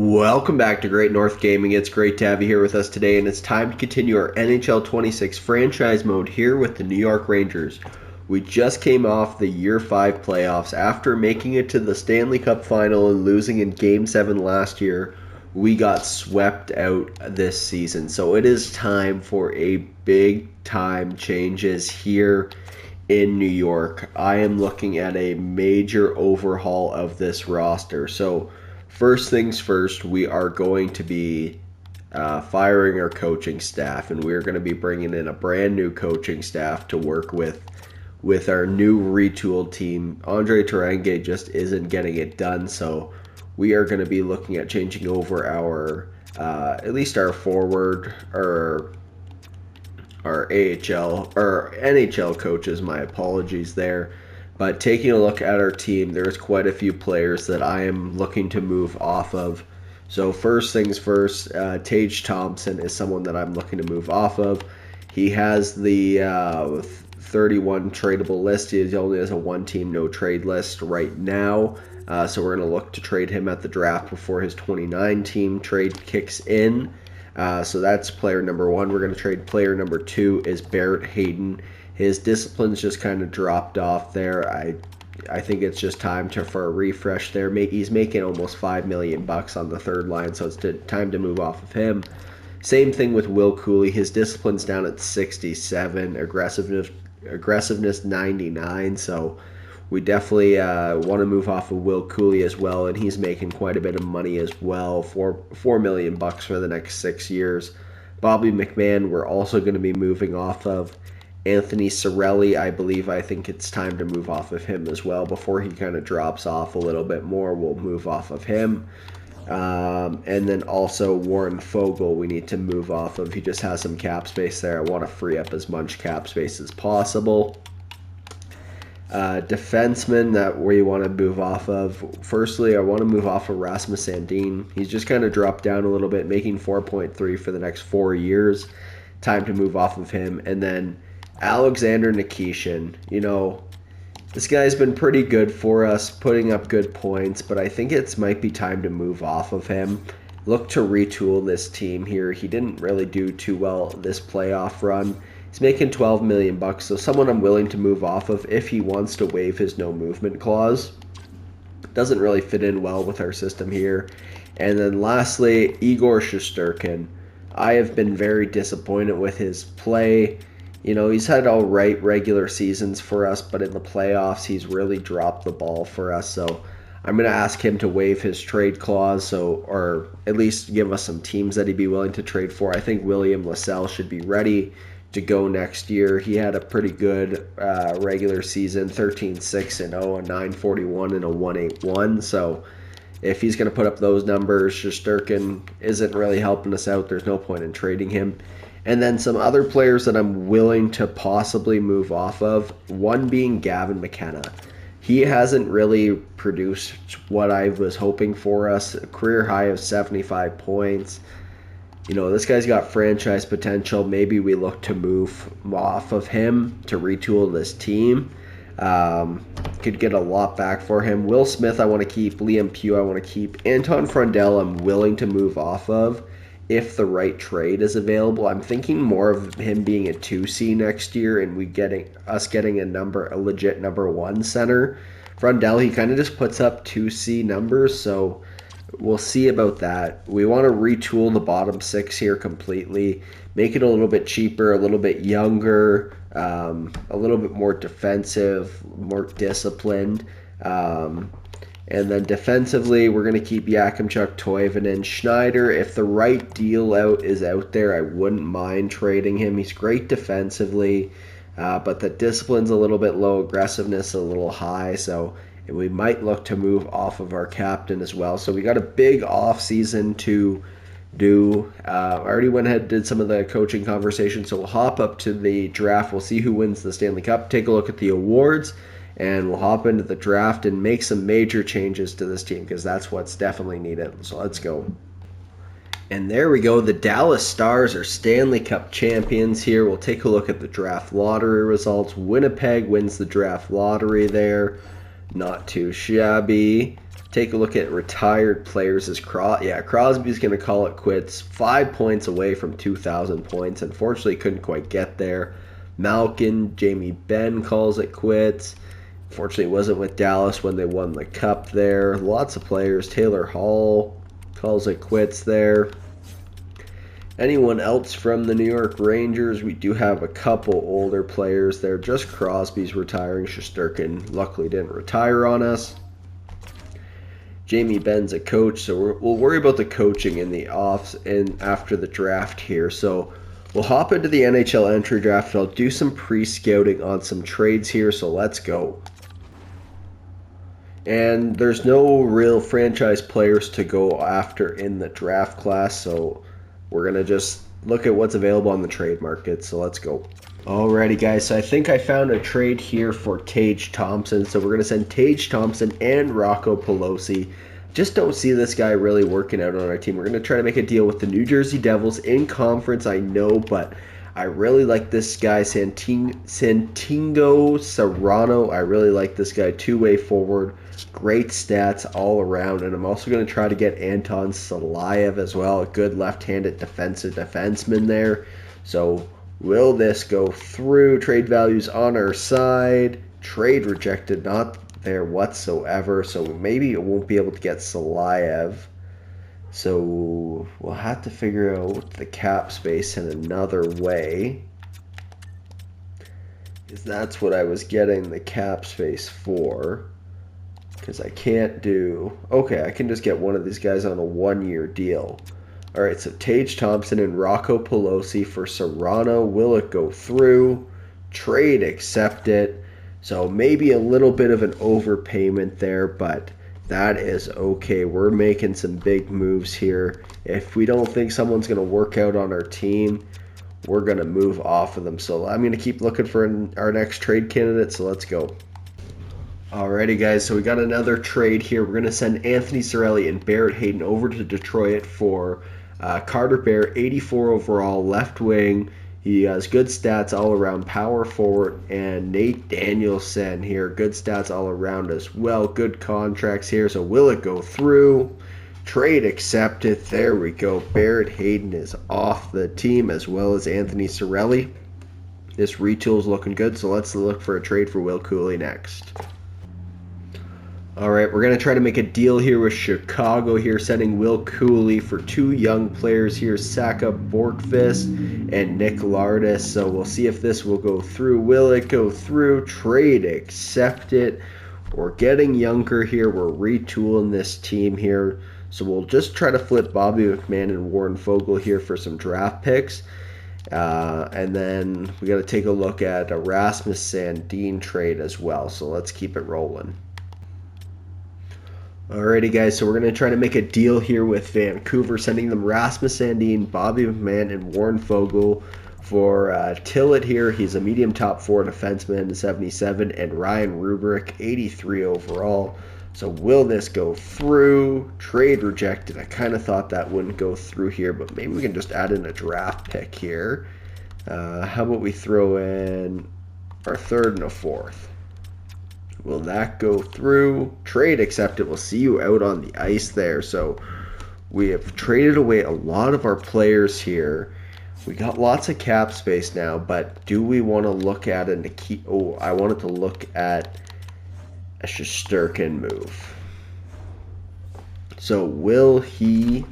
Welcome back to Great North Gaming. It's great to have you here with us today, and it's time to continue our NHL 26 franchise mode here with the New York Rangers. We just came off the Year 5 playoffs after making it to the Stanley Cup final and losing in Game 7 last year. We got swept out this season, so it is time for a big-time changes here in New York. I am looking at a major overhaul of this roster, so first things first, we are going to be firing our coaching staff, and we're going to be bringing in a brand new coaching staff to work with our new retooled team. Andre Terenge just isn't getting it done, so we are going to be looking at changing over our at least our forward or our AHL or NHL coaches. My apologies there. But taking a look at our team, there's quite a few players that I am looking to move off of. So first things first, Tage Thompson is someone that I'm looking to move off of. He has the 31 tradable list. He only has a one-team no-trade list right now. So we're going to look to trade him at the draft before his 29-team trade kicks in. So that's player number one. We're going to trade player number two is Barrett Hayton. His discipline's just kind of dropped off there. I think it's just time for a refresh there. He's making almost $5 million on the third line, so it's time to move off of him. Same thing with Will Cooley. His discipline's down at 67, aggressiveness 99, so we definitely want to move off of Will Cooley as well, and he's making quite a bit of money as well, $4 million for the next 6 years. Bobby McMahon, we're also going to be moving off of. Anthony Cirelli, I think it's time to move off of him as well. Before he kind of drops off a little bit more, we'll move off of him. And then also Warren Fogle, we need to move off of. He just has some cap space there. I want to free up as much cap space as possible. Defenseman that we want to move off of. Firstly, I want to move off of Rasmus Sandin. He's just kind of dropped down a little bit, making 4.3 for the next 4 years. Time to move off of him. And then Alexander Nikishin, this guy's been pretty good for us, putting up good points, but I think it might be time to move off of him. Look to retool this team here. He didn't really do too well this playoff run. He's making $12 million, so someone I'm willing to move off of if he wants to waive his no movement clause. Doesn't really fit in well with our system here. And then lastly, Igor Shesterkin. I have been very disappointed with his play. He's had all right regular seasons for us, but in the playoffs, he's really dropped the ball for us. So I'm going to ask him to waive his trade clause, or at least give us some teams that he'd be willing to trade for. I think William LaSalle should be ready to go next year. He had a pretty good regular season, 13-6-0, a 941 and a 181. So if he's going to put up those numbers, Shesterkin isn't really helping us out. There's no point in trading him. And then some other players that I'm willing to possibly move off of, one being Gavin McKenna. He hasn't really produced what I was hoping for us, a career high of 75 points. This guy's got franchise potential. Maybe we look to move off of him to retool this team. Could get a lot back for him. Will Smith I want to keep. Liam Pugh I want to keep. Anton Frundell I'm willing to move off of if the right trade is available. I'm thinking more of him being a 2C next year and getting a legit number one center. Frundell, he kind of just puts up 2C numbers, so we'll see about that. We want to retool the bottom six here completely, make it a little bit cheaper, a little bit younger, a little bit more defensive, more disciplined. And then defensively, we're going to keep Yakimchuk, Toivonen, Schneider. If the right deal is out there, I wouldn't mind trading him. He's great defensively, but the discipline's a little bit low, aggressiveness a little high, so we might look to move off of our captain as well. So we got a big offseason to do. I already went ahead and did some of the coaching conversation, so we'll hop up to the draft. We'll see who wins the Stanley Cup, take a look at the awards, and we'll hop into the draft and make some major changes to this team because that's what's definitely needed. So let's go. And there we go. The Dallas Stars are Stanley Cup champions here. We'll take a look at the draft lottery results. Winnipeg wins the draft lottery there. Not too shabby. Take a look at retired players as Crosby's going to call it quits. 5 points away from 2,000 points. Unfortunately, couldn't quite get there. Malkin, Jamie Benn calls it quits. Unfortunately, wasn't with Dallas when they won the cup there. Lots of players. Taylor Hall calls it quits there. Anyone else from the New York Rangers? We do have a couple older players there. Just Crosby's retiring. Shesterkin luckily didn't retire on us. Jamie Benn's a coach, so we'll worry about the coaching in the offs and after the draft here. So we'll hop into the NHL entry draft, and I'll do some pre-scouting on some trades here, so let's go. And there's no real franchise players to go after in the draft class, so we're going to just look at what's available on the trade market, so let's go. Alrighty, guys, so I think I found a trade here for Tage Thompson. So we're going to send Tage Thompson and Rocco Pelosi. Just don't see this guy really working out on our team. We're going to try to make a deal with the New Jersey Devils in conference, I know, but I really like this guy, Santingo Serrano. I really like this guy, two-way forward, great stats all around, and I'm also going to try to get Anton Salayev as well, a good left-handed defensive defenseman there. So will this go through? Trade values on our side. Trade rejected, not there whatsoever. So maybe it won't be able to get Salayev. So we'll have to figure out the cap space in another way. Because that's what I was getting the cap space for. Because I can't do... Okay, I can just get one of these guys on a one-year deal. Alright, so Tage Thompson and Rocco Pelosi for Serrano. Will it go through? Trade accepted. So maybe a little bit of an overpayment there, but that is okay. We're making some big moves here. If we don't think someone's going to work out on our team, we're going to move off of them. So I'm going to keep looking for our next trade candidate, so let's go. Alrighty, guys, so we got another trade here. We're going to send Anthony Cirelli and Barrett Hayton over to Detroit for Carter Bear, 84 overall, left wing. He has good stats all around, power forward, and Nate Danielson here, good stats all around as well. Good contracts here, so will it go through? Trade accepted. There we go. Barrett Hayton is off the team as well as Anthony Cirelli. This retool is looking good, so let's look for a trade for Will Cooley next. Alright, we're going to try to make a deal here with Chicago here, sending Will Cooley for two young players here, Saka Borkfist and Nick Lardis. So we'll see if this will go through. Will it go through? Trade accepted. We're getting younger here. We're retooling this team here. So we'll just try to flip Bobby McMahon and Warren Fogle here for some draft picks. And then we got to take a look at a Rasmus Sandin trade as well. So let's keep it rolling. Alrighty, guys, so we're going to try to make a deal here with Vancouver, sending them Rasmus Sandin, Bobby McMahon, and Warren Fogle for Tillett here. He's a medium top four defenseman, 77, and Ryan Rubrick, 83 overall. So will this go through? Trade rejected. I kind of thought that wouldn't go through here, but maybe we can just add in a draft pick here. How about we throw in our third and a fourth? Will that go through? Trade accepted. We'll see you out on the ice there. So we have traded away a lot of our players here. We got lots of cap space now, but do we want to look at it to keep... Oh, I wanted to look at a Shesterkin move. So will he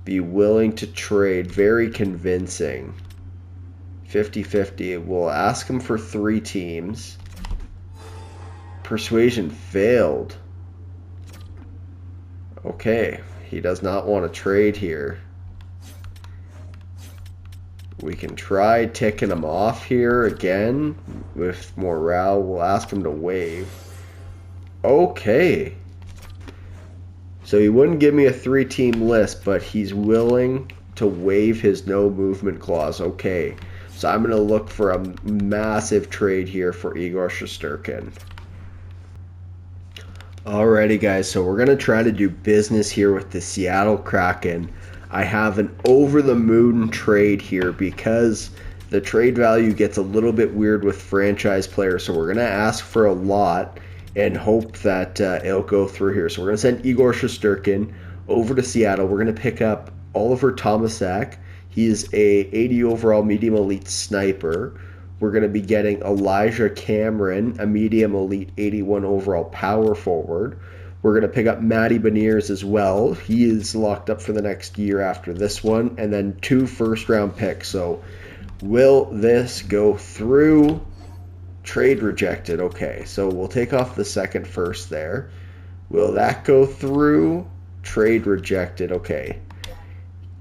be willing to trade? Very convincing. 50-50. We'll ask him for 3 teams. Persuasion failed. Okay, he does not want to trade here. We can try ticking him off here again with morale. We'll ask him to waive. Okay. So he wouldn't give me a 3-team list, but he's willing to waive his no movement clause. Okay. So I'm going to look for a massive trade here for Igor Shesterkin. Alrighty, guys, so we're going to try to do business here with the Seattle Kraken. I have an over-the-moon trade here because the trade value gets a little bit weird with franchise players, so we're going to ask for a lot, and hope that it'll go through here. So we're going to send Igor Shesterkin over to Seattle. We're going to pick up Oliver Tomasak. He is a 80 overall medium elite sniper. We're going to be getting Elijah Cameron, a medium elite 81 overall power forward. We're going to pick up Matty Beniers as well. He is locked up for the next year after this one. And then 2 first-round picks. So will this go through? Trade rejected. Okay, so we'll take off the second first there. Will that go through? Trade rejected. Okay.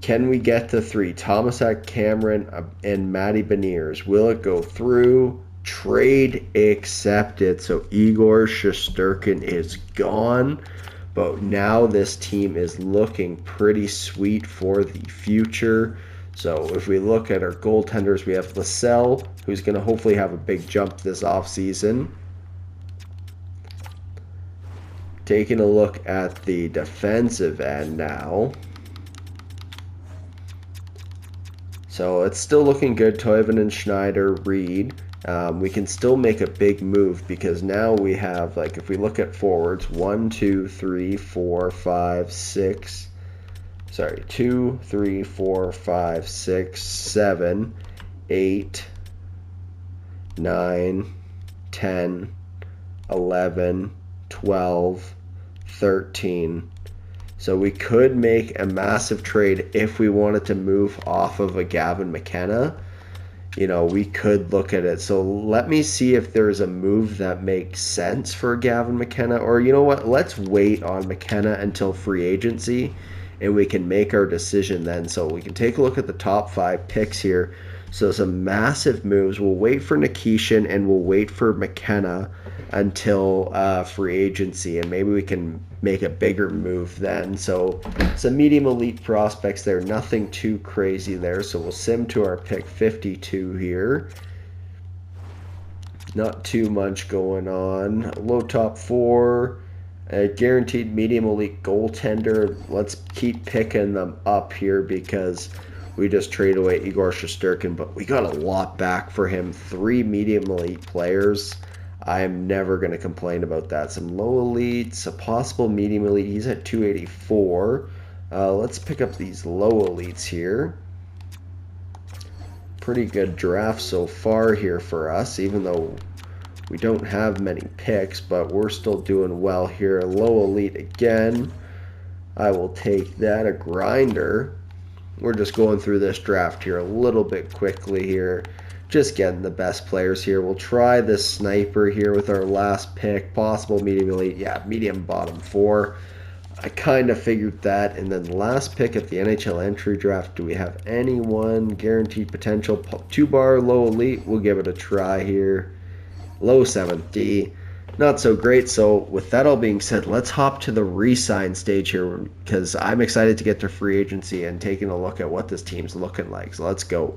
Can we get to 3? Tomasak, Cameron, and Matty Beniers. Will it go through? Trade accepted. So Igor Shesterkin is gone. But now this team is looking pretty sweet for the future. So if we look at our goaltenders, we have Lassell, who's going to hopefully have a big jump this offseason. Taking a look at the defensive end now. So it's still looking good. Toivonen and Schneider, Reed. We can still make a big move because now we have, like, if we look at forwards, 1, 2, 3, 4, 5, 6. Sorry, 2, 3, 4, 5, 6, 7, 8, 9, 10, 11, 12, 13. So we could make a massive trade if we wanted to move off of a Gavin McKenna. You know, we could look at it. So let me see if there's a move that makes sense for Gavin McKenna. Or you know what? Let's wait on McKenna until free agency, and we can make our decision then. So we can take a look at the top 5 picks here. So some massive moves. We'll wait for Nikishin and we'll wait for McKenna until free agency, and maybe we can make a bigger move then. So some medium elite prospects there, nothing too crazy there. So we'll sim to our pick 52 here. Not too much going on. Low top 4. A guaranteed medium elite goaltender. Let's keep picking them up here because we just traded away Igor Shesterkin, but we got a lot back for him. 3 medium elite players. I am never going to complain about that. Some low elites, a possible medium elite. He's at 284. Let's pick up these low elites here. Pretty good draft so far here for us, even though we don't have many picks, but we're still doing well here. Low elite again. I will take that. A grinder. We're just going through this draft here a little bit quickly here. Just getting the best players here. We'll try this sniper here with our last pick. Possible medium elite. Yeah, medium bottom 4. I kind of figured that. And then last pick at the NHL entry draft. Do we have anyone? Guaranteed potential. 2-bar low elite. We'll give it a try here. Low 7th D. Not so great. So with that all being said, let's hop to the re-sign stage here because I'm excited to get to free agency and taking a look at what this team's looking like. So let's go.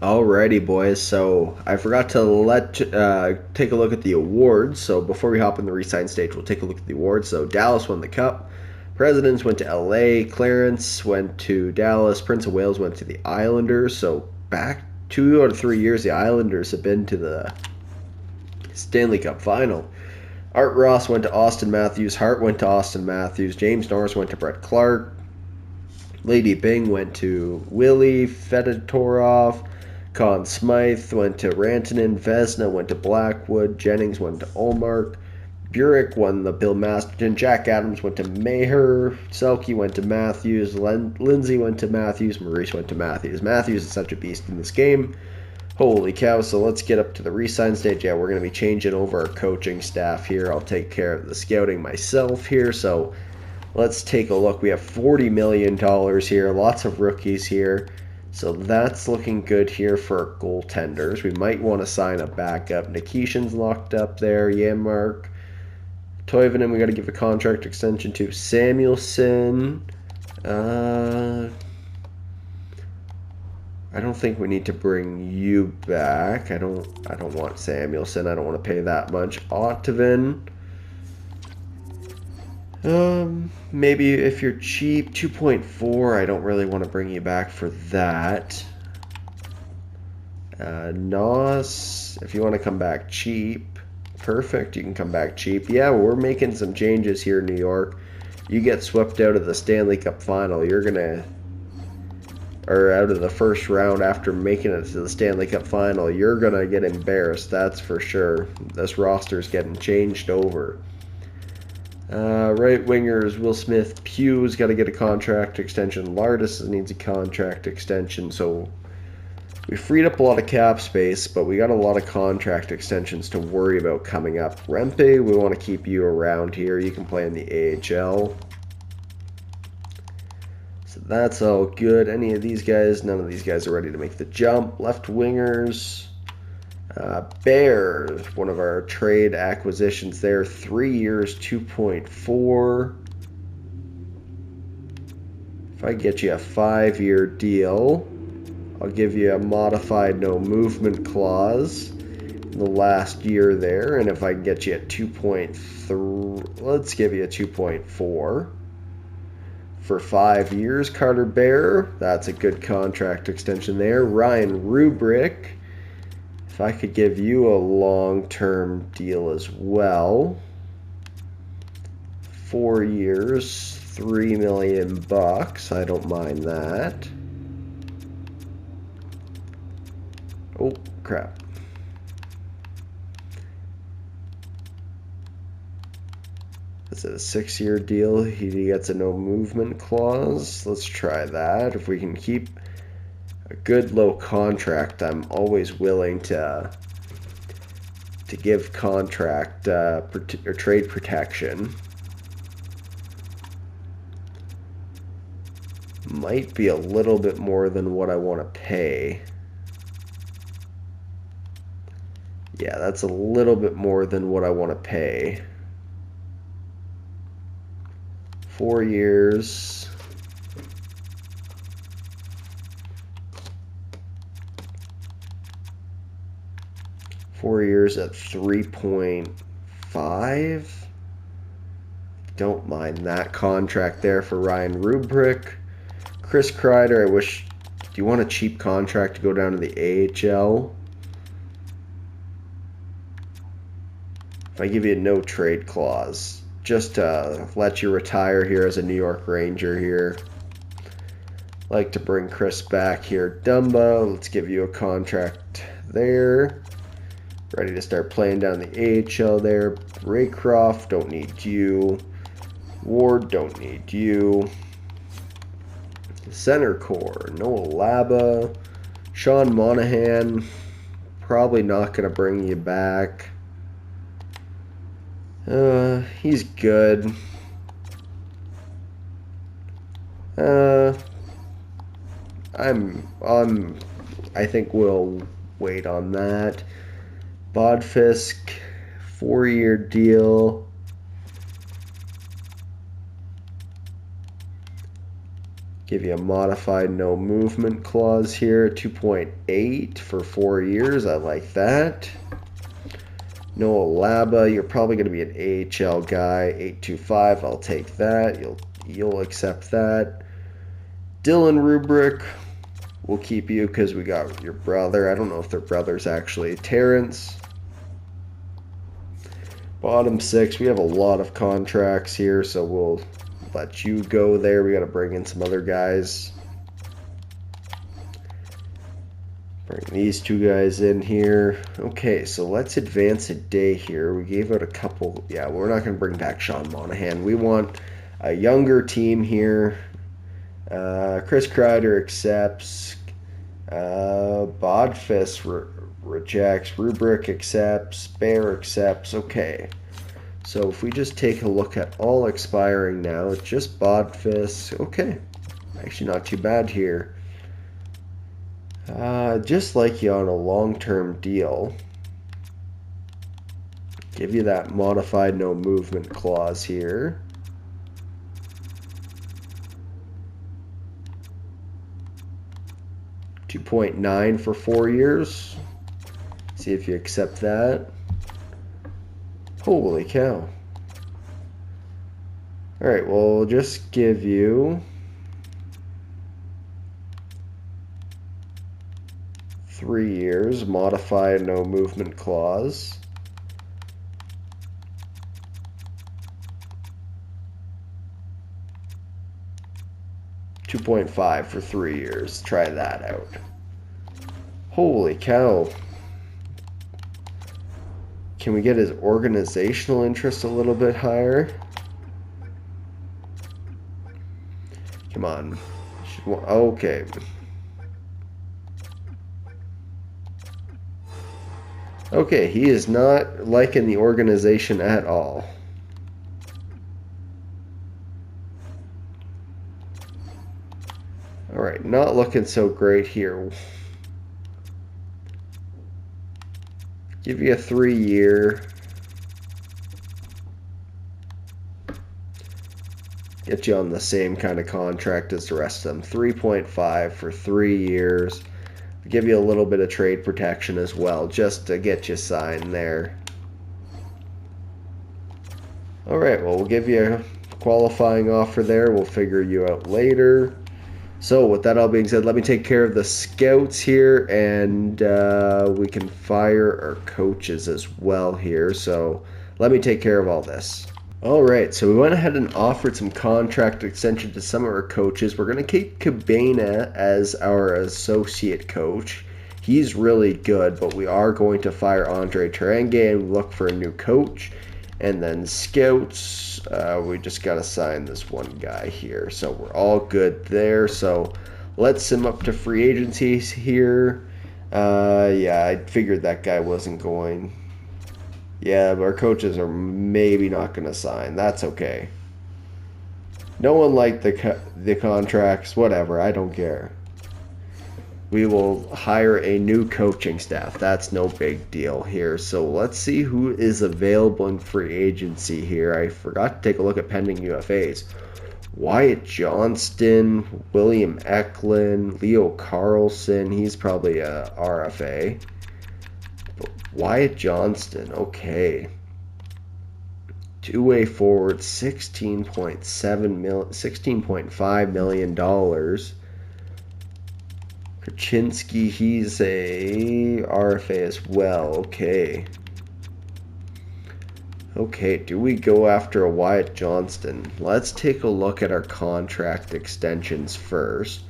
Alrighty, boys. So I forgot to take a look at the awards. So before we hop in the re-sign stage, we'll take a look at the awards. So Dallas won the Cup. Presidents went to LA. Clarence went to Dallas. Prince of Wales went to the Islanders. So back 2 out of 3 years, the Islanders have been to the Stanley Cup final. Art Ross went to Austin Matthews. Hart went to Austin Matthews. James Norris went to Brett Clark. Lady Bing went to Willie Fedorov. Conn Smythe went to Rantanen. Vesna went to Blackwood. Jennings went to Olmark. Burek won the Bill Masterton. Jack Adams went to Maher. Selke went to Matthews. Lindsay went to Matthews. Maurice went to Matthews. Matthews is such a beast in this game. Holy cow. So let's get up to the re-sign stage. Yeah, we're going to be changing over our coaching staff here. I'll take care of the scouting myself here. So let's take a look. We have $40 million here. Lots of rookies here. So that's looking good here for our goaltenders. We might want to sign a backup. Nikishin's locked up there. Janmark. Toivonen, we got to give a contract extension to. Samuelson. I don't think we need to bring you back. I don't want Samuelson. I don't want to pay that much. Ottavin. Maybe if you're cheap, 2.4. I don't really want to bring you back for that. Nos, if you want to come back cheap. Perfect. You can come back cheap. Yeah, we're making some changes here in New York. You get swept out of the Stanley Cup final, you're going to, or out of the first round after making it to the Stanley Cup final, you're going to get embarrassed, that's for sure. This roster's getting changed over. Right wingers, Will Smith, Pugh's got to get a contract extension. Lardis needs a contract extension, so we freed up a lot of cap space, but we got a lot of contract extensions to worry about coming up. Rempe, we want to keep you around here. You can play in the AHL. So that's all good. Any of these guys, none of these guys are ready to make the jump. Left wingers, Bears, one of our trade acquisitions there. 3 years, 2.4. If I get you a 5-year deal, I'll give you a modified no movement clause in the last year there. And if I can get you a 2.3, let's give you a 2.4 for 5 years. Carter Bear, that's a good contract extension there. Ryan Rubrick, if I could give you a long-term deal as well. 4 years, $3 million. I don't mind that. Oh, crap. Is it a 6-year deal? He gets a no movement clause. Let's try that. If we can keep a good low contract, I'm always willing to give contract or trade protection. Might be a little bit more than what I want to pay. Yeah, that's a little bit more than what I want to pay. 4 years. Four years at 3.5. Don't mind that contract there for Ryan Rubrick. Chris Kreider, I wish. Do you want a cheap contract to go down to the AHL? If I give you a no trade clause, just to let you retire here as a New York Ranger here. Like to bring Chris back here. Dumba, let's give you a contract there. Ready to start playing down the AHL there. Raycroft, don't need you. Ward, don't need you. Center core, Noah Laba. Sean Monahan, probably not going to bring you back. He's good. I think we'll wait on that. Bodfisk, 4-year deal. Give you a modified no movement clause here, 2.8 for 4 years. I like that. Noah Laba, you're probably going to be an AHL guy. 825, I'll take that. You'll accept that. Dylan Rubrick, we'll keep you because we got your brother. I don't know if they're brothers actually. Terrence. Bottom 6, we have a lot of contracts here, so we'll let you go there. We got to bring in some other guys. Bring these two guys in here. Okay, so let's advance a day here. We gave out a couple. Yeah, we're not going to bring back Sean Monahan. We want a younger team here. Chris Kreider accepts. Bodfist rejects. Rubrick accepts. Bear accepts. Okay. So if we just take a look at all expiring now, it's just Bodfist. Okay. Actually not too bad here. Just like you on a long-term deal, give you that modified no movement clause here. $2.9 for 4 years. See if you accept that. Holy cow. Alright, well, we'll just give you 3 years, modified no movement clause. 2.5 for 3 years. Try that out. Holy cow. Can we get his organizational interest a little bit higher? Come on. Okay. Okay, he is not liking the organization at all. Alright, not looking so great here. Give you a 3-year. Get you on the same kind of contract as the rest of them. 3.5 for 3 years. Give you a little bit of trade protection as well, just to get you signed there. Alright, well, we'll give you a qualifying offer there. We'll figure you out later. So, with that all being said, let me take care of the scouts here, and we can fire our coaches as well here. So, let me take care of all this. Alright, so we went ahead and offered some contract extension to some of our coaches. We're going to keep Cabana as our associate coach. He's really good, but we are going to fire Andre Terenge and look for a new coach. And then scouts, we just got to sign this one guy here. So we're all good there. So let's sim up to free agencies here. Yeah, I figured that guy wasn't going. Yeah, but our coaches are maybe not going to sign. That's okay. No one liked the contracts. Whatever, I don't care. We will hire a new coaching staff. That's no big deal here. So let's see who is available in free agency here. I forgot to take a look at pending UFAs. Wyatt Johnston, William Eklund, Leo Carlson. He's probably a RFA. Wyatt Johnston, okay. Two-way forward, $16.5 million. Krasinski, he's a RFA as well. Okay. Okay, do we go after a Wyatt Johnston? Let's take a look at our contract extensions first.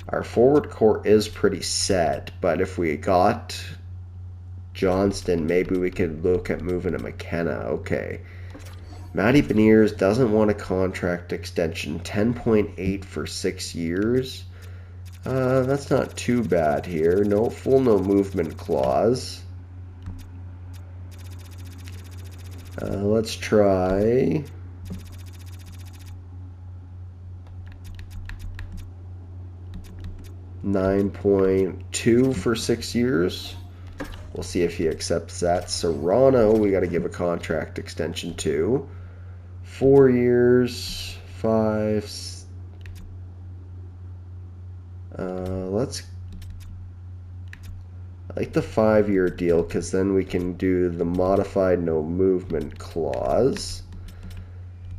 Our forward core is pretty set, but if we got Johnston, maybe we could look at moving to McKenna. Okay. Matty Beniers doesn't want a contract extension. 10.8 for 6 years. That's not too bad here. No movement clause. Let's try. $9.2 for 6 years. We'll see if he accepts that. Serrano, we got to give a contract extension to. 4 years, 5. I like the 5-year deal because then we can do the modified no movement clause.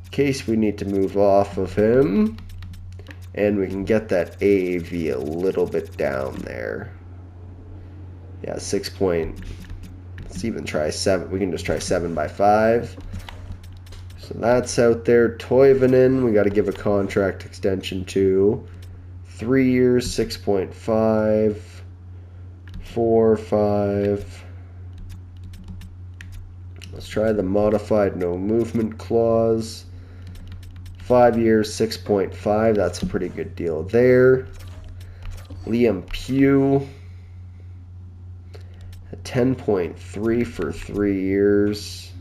In case we need to move off of him. And we can get that AAV a little bit down there. Yeah, 6 point. Let's even try 7. We can just try 7x5. So that's out there. Toivonen, we got to give a contract extension to. 3 years, 6.5. 4, 5. Let's try the modified no movement clause. 5 years, 6.5. That's a pretty good deal there. Liam Pugh. 10.3 for 3 years.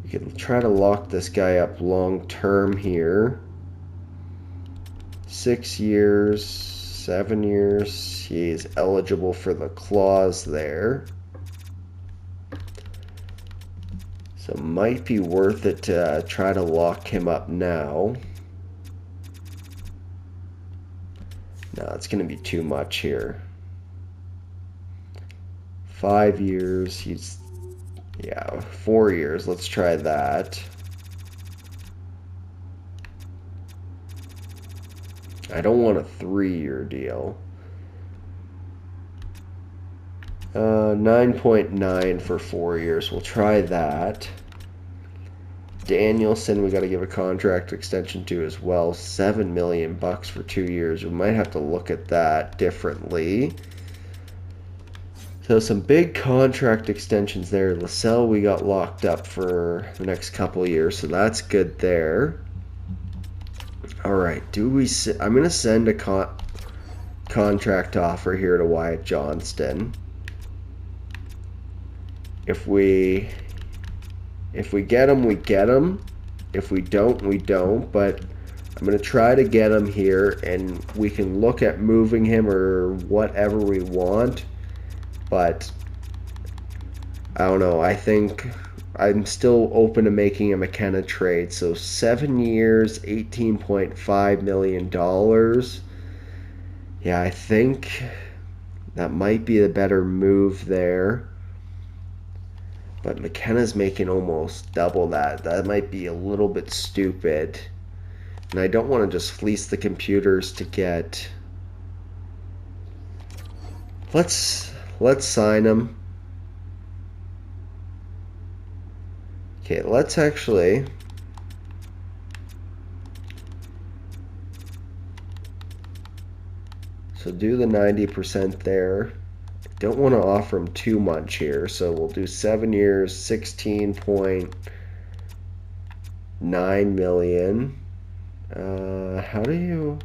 We can try to lock this guy up long term here. 6 years, 7 years. He is eligible for the clause there. So it might be worth it to try to lock him up now. No, it's going to be too much here. 5 years. He's, yeah, 4 years. Let's try that. I don't want a 3-year deal. 9.9 for 4 years. We'll try that. Danielson, we got to give a contract extension to as well. $7 million for 2 years. We might have to look at that differently. So some big contract extensions there. Lascelles, we got locked up for the next couple of years, so that's good there. All right, I'm going to send a contract offer here to Wyatt Johnston. If we get him, we get him. If we don't, we don't. But I'm going to try to get him here, and we can look at moving him or whatever we want. But I don't know. I think I'm still open to making a McKenna trade. So 7 years, $18.5 million. Yeah, I think that might be the better move there. But McKenna's making almost double that. That might be a little bit stupid. And I don't want to just fleece the computers to get... Let's sign him. Okay, let's actually... So do the 90% there. Don't want to offer him too much here, so we'll do 7 years, $16.9 million. How do you...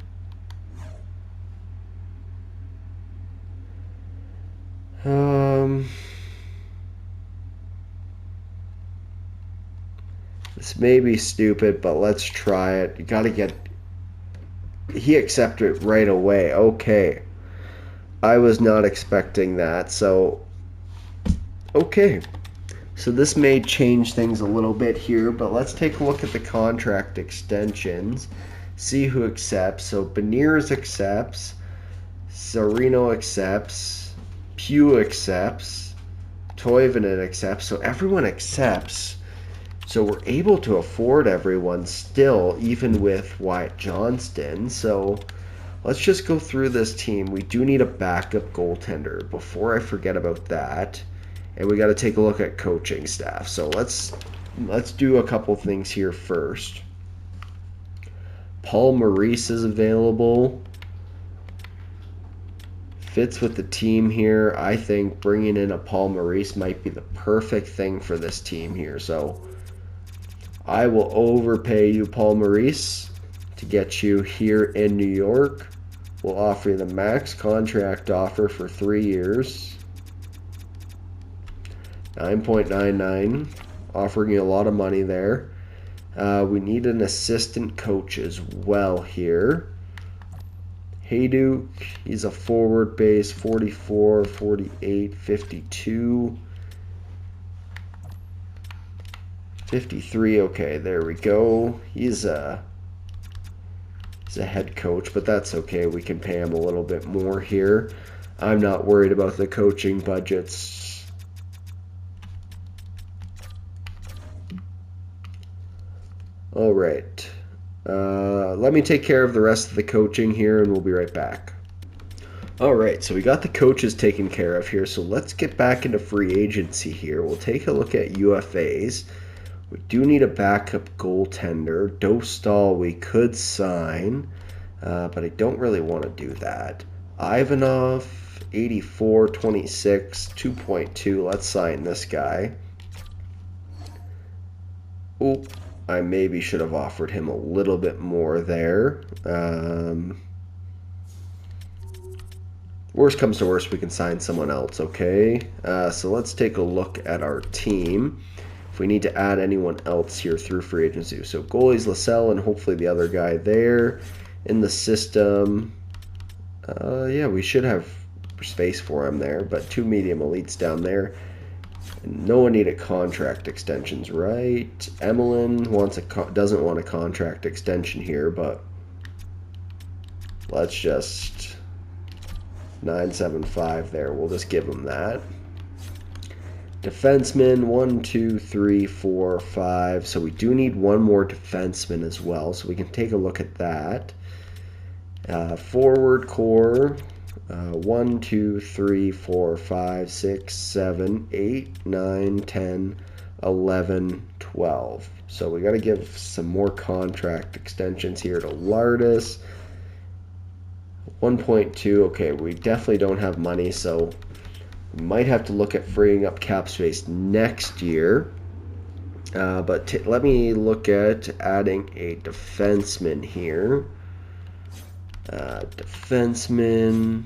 This may be stupid, but let's try it. You gotta get... He accepted it right away. Okay. I was not expecting that, so... Okay. So this may change things a little bit here, but let's take a look at the contract extensions. See who accepts. So Beniers accepts. Sereno accepts. Pugh accepts. Toivonen accepts. So everyone accepts. So we're able to afford everyone still, even with Wyatt Johnston. So let's just go through this team. We do need a backup goaltender before I forget about that. And we got to take a look at coaching staff. So let's do a couple things here first. Paul Maurice is available. Fits with the team here. I think bringing in a Paul Maurice might be the perfect thing for this team here. So I will overpay you, Paul Maurice, to get you here in New York. We'll offer you the max contract offer for 3 years. 9.99, offering you a lot of money there. We need an assistant coach as well here. Hayduk, he's a forward base, 44, 48, 52. 53, okay, there we go. He's a head coach, but that's okay. We can pay him a little bit more here. I'm not worried about the coaching budgets. All right. Let me take care of the rest of the coaching here, and we'll be right back. All right, so we got the coaches taken care of here, so let's get back into free agency here. We'll take a look at UFAs. We do need a backup goaltender. Dostal we could sign, but I don't really want to do that. Ivanov, 84, 26, 2.2. Let's sign this guy. Oh, I maybe should have offered him a little bit more there. Worst comes to worst, we can sign someone else, okay? So let's take a look at our team. If we need to add anyone else here through free agency. So goalies, Lascelles, and hopefully the other guy there in the system. Yeah, we should have space for him there, but 2 medium elites down there. And no one needed contract extensions, right? Emelin doesn't want a contract extension here, but let's just 975 there. We'll just give him that. Defenseman, 1, 2, 3, 4, 5. So we do need one more defenseman as well. So we can take a look at that. Forward core, 1, 2, 3, 4, 5, 6, 7, 8, 9, 10, 11, 12. So we got to give some more contract extensions here to Lardis. 1.2. Okay, we definitely don't have money, so we might have to look at freeing up cap space next year. But let me look at adding a defenseman here. Defenseman,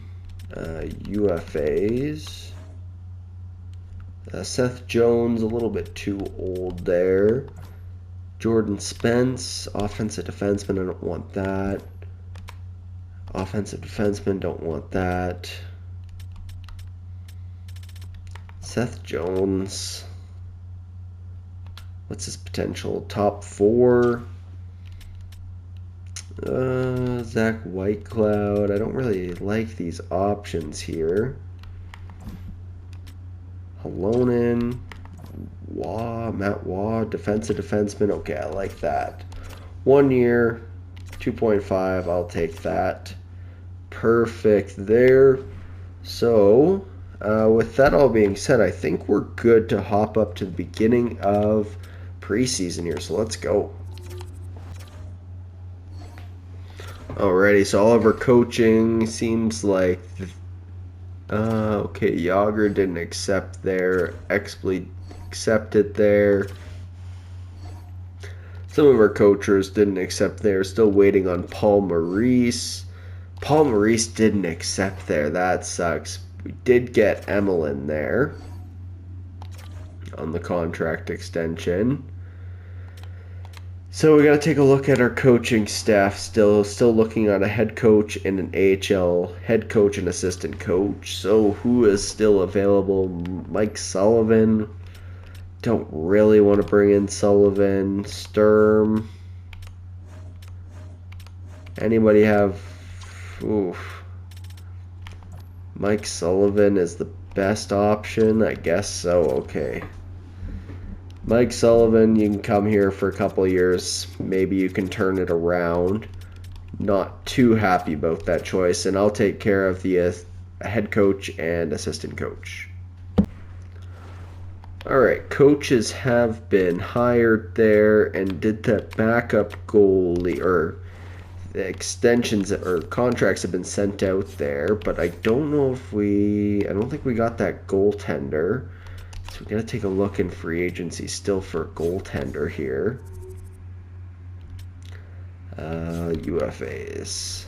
UFAs. Seth Jones, a little bit too old there. Jordan Spence, offensive defenseman, I don't want that. Offensive defenseman, don't want that. Seth Jones, what's his potential? Top 4. Zach Whitecloud, I don't really like these options here. Halonen, Matt Waugh, defensive defenseman. Okay, I like that. 1 year, 2.5. I'll take that. Perfect there. So, with that all being said, I think we're good to hop up to the beginning of preseason here. So let's go. Alrighty, so all of our coaching seems like okay, Yager didn't accept there. Expley accepted there. Some of our coachers didn't accept there. Still waiting on Paul Maurice. Paul Maurice didn't accept there. That sucks. We did get Emelin there on the contract extension. So we got to take a look at our coaching staff. Still looking on a head coach and an AHL head coach and assistant coach. So who is still available? Mike Sullivan. Don't really want to bring in Sullivan. Sturm. Anybody have? Oof. Mike Sullivan is the best option, I guess so. Okay. Mike Sullivan, you can come here for a couple of years. Maybe you can turn it around. Not too happy about that choice, and I'll take care of the head coach and assistant coach. Alright, coaches have been hired there, and did that backup goalie, or the extensions or contracts have been sent out there, but I don't know if I don't think we got that goaltender. So we got to take a look in free agency still for a goaltender here. UFAs.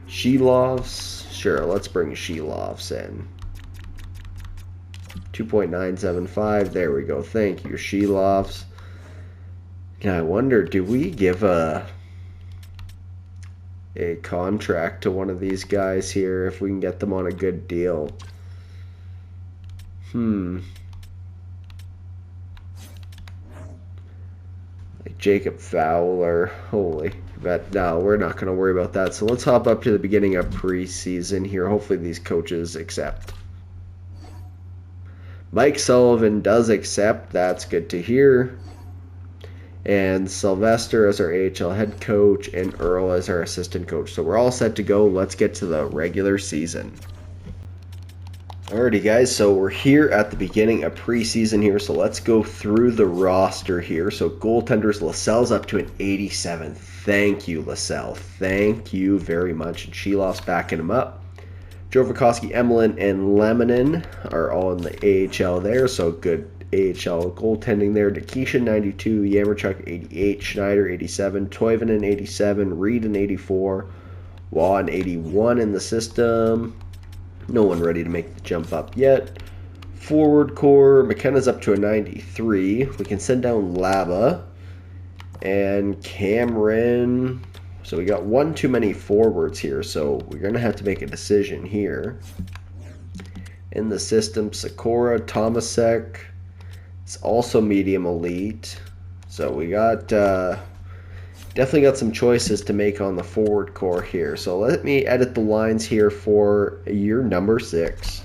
Shelovs. Sure, let's bring Shelovs in. 2.975. There we go. Thank you, Shelovs. Now I wonder, do we give a contract to one of these guys here if we can get them on a good deal? Jacob Fowler, holy, but no, we're not going to worry about that. So let's hop up to the beginning of preseason here. Hopefully these coaches accept. Mike Sullivan does accept. That's good to hear. And Sylvester as our AHL head coach and Earl as our assistant coach. So we're all set to go. Let's get to the regular season. Alrighty guys, so we're here at the beginning of preseason here, so let's go through the roster here. So goaltenders, Lascelles up to an 87. Thank you, Lascelles. Thank you very much. And Shelov's backing him up. Joe Vukoski, Emelin, and Leminin are all in the AHL there, so good AHL goaltending there. Nikishin 92, Yamerchuk 88, Schneider 87, Toivonen 87, Reed an 84, Waugh an 81 in the system. No one ready to make the jump up yet. Forward core, McKenna's up to a 93. We can send down Laba and Cameron. So we got one too many forwards here, so we're going to have to make a decision here. In the system, Sikora, Tomasek. It's also medium elite. So we got definitely got some choices to make on the forward core here. So let me edit the lines here for year number 6.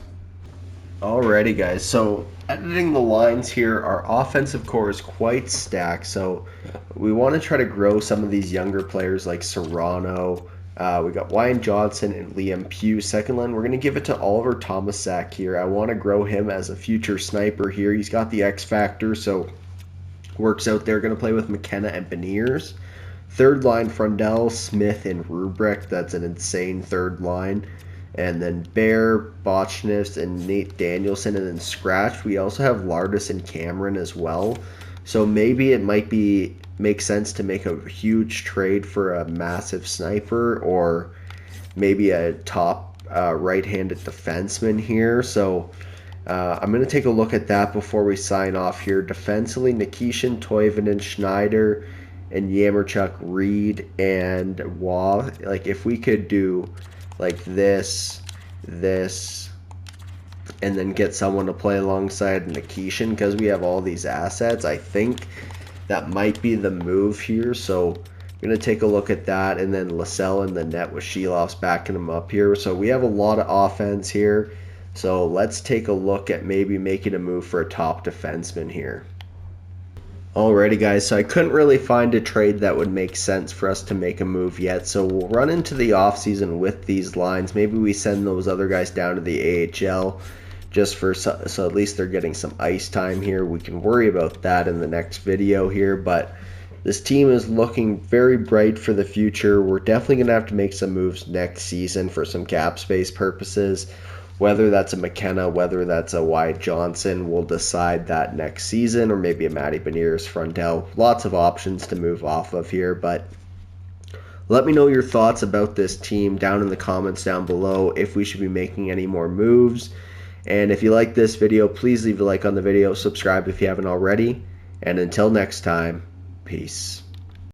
Alrighty guys, so editing the lines here, our offensive core is quite stacked. So we want to try to grow some of these younger players like Serrano. We got Wyan Johnson and Liam Pugh. Second line, we're going to give it to Oliver Tomasek here. I want to grow him as a future sniper here. He's got the X factor, so works out there. Going to play with McKenna and Beniers. Third line, Frundell, Smith, and Rubrick. That's an insane third line. And then Bear, Botchness, and Nate Danielson. And then Scratch, we also have Lardis and Cameron as well. So maybe it might make sense to make a huge trade for a massive sniper, or maybe a top right-handed defenseman here. So I'm going to take a look at that before we sign off here. Defensively, Nikishin, Toivonen, Schneider, and Yamerchuk, Reed, and Waugh. Like, if we could do like this, and then get someone to play alongside Nikishin, because we have all these assets, I think that might be the move here. So I'm going to take a look at that, and then Lascelles in the net with Shelov's backing him up here. So we have a lot of offense here. So let's take a look at maybe making a move for a top defenseman here. Alrighty guys, so I couldn't really find a trade that would make sense for us to make a move yet. So we'll run into the offseason with these lines. Maybe we send those other guys down to the AHL just for so at least they're getting some ice time here. We can worry about that in the next video here, but this team is looking very bright for the future. We're definitely going to have to make some moves next season for some cap space purposes. Whether that's a McKenna, whether that's a Wyatt Johnson, we'll decide that next season, or maybe a Matty Beniers, Frundell. Lots of options to move off of here, but let me know your thoughts about this team down in the comments down below, if we should be making any more moves. And if you like this video, please leave a like on the video, subscribe if you haven't already, and until next time, peace.